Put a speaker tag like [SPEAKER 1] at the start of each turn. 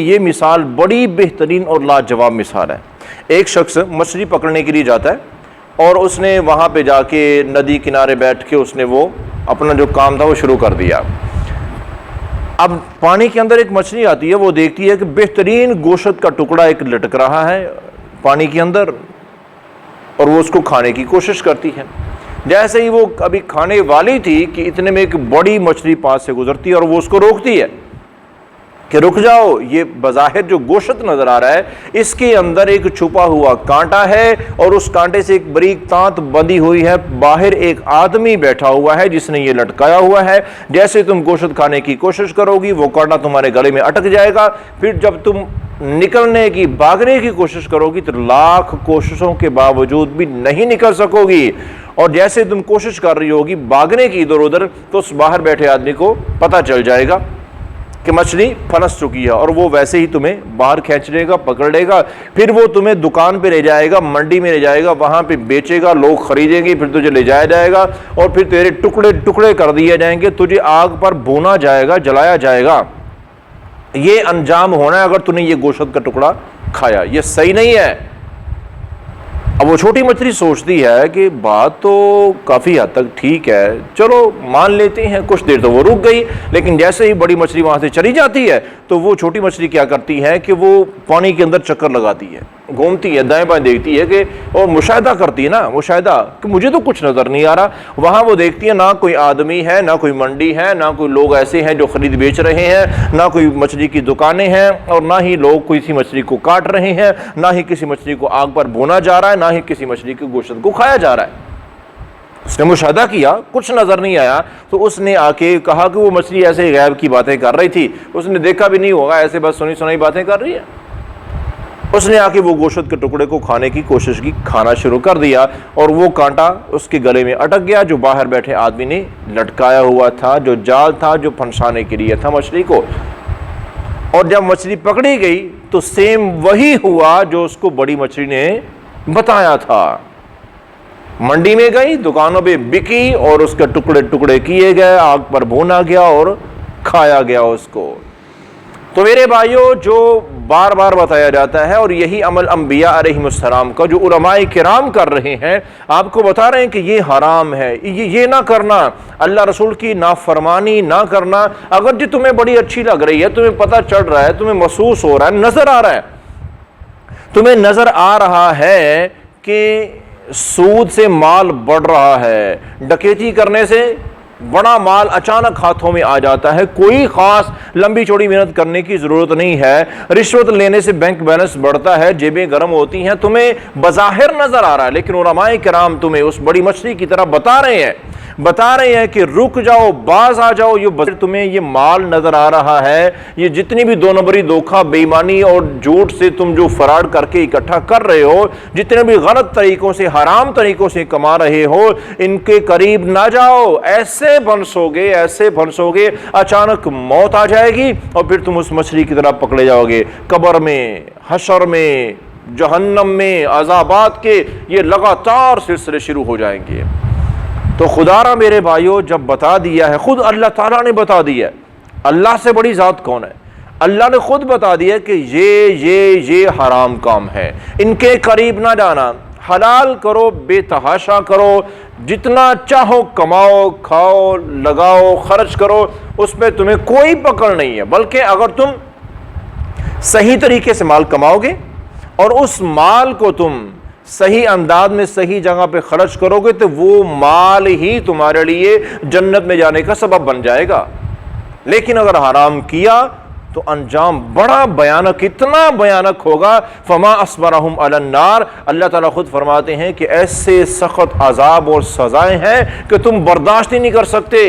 [SPEAKER 1] یہ مثال بڑی بہترین اور لاجواب مثال ہے۔ ایک شخص مچھلی پکڑنے کے لیے جاتا ہے اور اس نے وہاں پہ جا کے ندی کنارے بیٹھ کے اس نے وہ اپنا جو کام تھا وہ شروع کر دیا۔ اب پانی کے اندر ایک مچھلی آتی ہے، وہ دیکھتی ہے کہ بہترین گوشت کا ٹکڑا ایک لٹک رہا ہے پانی کے اندر اور وہ اس کو کھانے کی کوشش کرتی ہے۔ جیسے ہی وہ ابھی کھانے والی تھی کہ اتنے میں ایک بڑی مچھلی پاس سے گزرتی ہے اور وہ اس کو روکتی ہے کہ رک جاؤ، یہ بظاہر جو گوشت نظر آ رہا ہے اس کے اندر ایک چھپا ہوا کانٹا ہے اور اس کانٹے سے ایک بریک تانت بندھی ہوئی ہے، باہر ایک آدمی بیٹھا ہوا ہے جس نے یہ لٹکایا ہوا ہے۔ جیسے تم گوشت کھانے کی کوشش کرو گی وہ کانٹا تمہارے گلے میں اٹک جائے گا، پھر جب تم نکلنے کی بھاگنے کی کوشش کرو گی تو لاکھ کوششوں کے باوجود بھی نہیں نکل سکو گی، اور جیسے تم کوشش کر رہی ہوگی بھاگنے کی ادھر ادھر تو اس باہر بیٹھے آدمی کو پتہ چل جائے گا کہ مچھلی پھنس چکی ہے اور وہ ویسے ہی تمہیں باہر کھینچ لے گا، پکڑ لے گا، پھر وہ تمہیں دکان پہ لے جائے گا، منڈی میں لے جائے گا، وہاں پہ بیچے گا، لوگ خریدیں گے، پھر تجھے لے جایا جائے گا اور پھر تیرے ٹکڑے ٹکڑے کر دیے جائیں گے، تجھے آگ پر بھونا جائے گا، جلایا جائے گا۔ یہ انجام ہونا ہے اگر تم نے یہ گوشت کا ٹکڑا کھایا، یہ صحیح نہیں ہے۔ اب وہ چھوٹی مچھلی سوچتی ہے کہ بات تو کافی حد تک ٹھیک ہے، چلو مان لیتے ہیں، کچھ دیر تو وہ رک گئی، لیکن جیسے ہی بڑی مچھلی وہاں سے چلی جاتی ہے تو وہ چھوٹی مچھلی کیا کرتی ہے کہ وہ پانی کے اندر چکر لگاتی ہے، گھومتی ہے، دائیں بائیں دیکھتی ہے کہ اور مشاہدہ کرتی ہے نا، مشاہدہ کہ مجھے تو کچھ نظر نہیں آ رہا۔ وہاں وہ دیکھتی ہے نہ کوئی آدمی ہے، نہ کوئی منڈی ہے، نہ کوئی لوگ ایسے ہیں جو خرید بیچ رہے ہیں، نہ کوئی مچھلی کی دکانیں ہیں، اور نہ ہی لوگ کسی مچھلی کو کاٹ رہے ہیں، نہ ہی کسی مچھلی کو آگ پر بھونا جا رہا ہے، نہ ہی کسی مچھلی کے گوشت کو کھایا جا رہا ہے۔ اس نے مشاہدہ کیا، کچھ نظر نہیں آیا، تو اس نے آ کے کہا کہ وہ مچھلی ایسے غیب کی باتیں کر رہی تھی، اس نے دیکھا بھی نہیں ہوگا، ایسے بس سنی سنائی باتیں کر رہی ہے۔ اس نے آ کے وہ گوشت کے ٹکڑے کو کھانے کی کوشش کی، کھانا شروع کر دیا اور وہ کانٹا اس کے گلے میں اٹک گیا جو باہر بیٹھے آدمی نے لٹکایا ہوا تھا، جو جال تھا جو پھنسانے کے لیے تھا مچھلی کو۔ اور جب مچھلی پکڑی گئی تو سیم وہی ہوا جو اس کو بڑی مچھلی نے بتایا تھا۔ منڈی میں گئی، دکانوں پہ بکی اور اس کے ٹکڑے ٹکڑے کیے گئے، آگ پر بھونا گیا اور کھایا گیا اس کو۔ تو میرے بھائیوں، جو بار بار بتایا جاتا ہے اور یہی عمل انبیاء علیہ السلام کا جو علماء کرام کر رہے ہیں، آپ کو بتا رہے ہیں کہ یہ حرام ہے، یہ نہ کرنا، اللہ رسول کی نافرمانی نہ کرنا۔ اگر جو تمہیں بڑی اچھی لگ رہی ہے، تمہیں پتہ چل رہا ہے، تمہیں محسوس ہو رہا ہے، نظر آ رہا ہے، تمہیں نظر آ رہا ہے کہ سود سے مال بڑھ رہا ہے، ڈکیتی کرنے سے بڑا مال اچانک ہاتھوں میں آ جاتا ہے، کوئی خاص لمبی چوڑی محنت کرنے کی ضرورت نہیں ہے، رشوت لینے سے بینک بیلنس بڑھتا ہے، جیبیں گرم ہوتی ہیں، تمہیں بظاہر نظر آ رہا ہے، لیکن علماء کرام تمہیں اس بڑی مچھلی کی طرح بتا رہے ہیں کہ رک جاؤ، باز آ جاؤ، تمہیں یہ مال نظر آ رہا ہے، یہ جتنی بھی دو نمبری، دھوکہ، بے ایمانی اور جھوٹ سے تم جو فراڈ کر کے اکٹھا کر رہے ہو، جتنے بھی غلط طریقوں سے، حرام طریقوں سے کما رہے ہو، ان کے قریب نہ جاؤ، ایسے پھنسو گے، اچانک موت آ جائے گی اور پھر تم اس مچھلی کی طرح پکڑے جاؤ گے، قبر میں، حشر میں، جہنم میں، عذابات کے یہ لگاتار سلسلے شروع ہو جائیں گے۔ تو خدا را میرے بھائیوں، جب بتا دیا ہے، خود اللہ تعالیٰ نے بتا دیا ہے، اللہ سے بڑی ذات کون ہے؟ اللہ نے خود بتا دیا کہ یہ حرام کام ہے، ان کے قریب نہ جانا، حلال کرو، بے تحاشا کرو، جتنا چاہو کماؤ، کھاؤ، لگاؤ، خرچ کرو، اس میں تمہیں کوئی پکڑ نہیں ہے، بلکہ اگر تم صحیح طریقے سے مال کماؤ گے اور اس مال کو تم صحیح انداز میں صحیح جگہ پہ خرچ کرو گے تو وہ مال ہی تمہارے لیے جنت میں جانے کا سبب بن جائے گا۔ لیکن اگر حرام کیا تو انجام بڑا بھیانک، اتنا بھیانک ہوگا، فما اصبرہم علی النار، اللہ تعالیٰ خود فرماتے ہیں کہ ایسے سخت عذاب اور سزائیں ہیں کہ تم برداشت ہی نہیں کر سکتے۔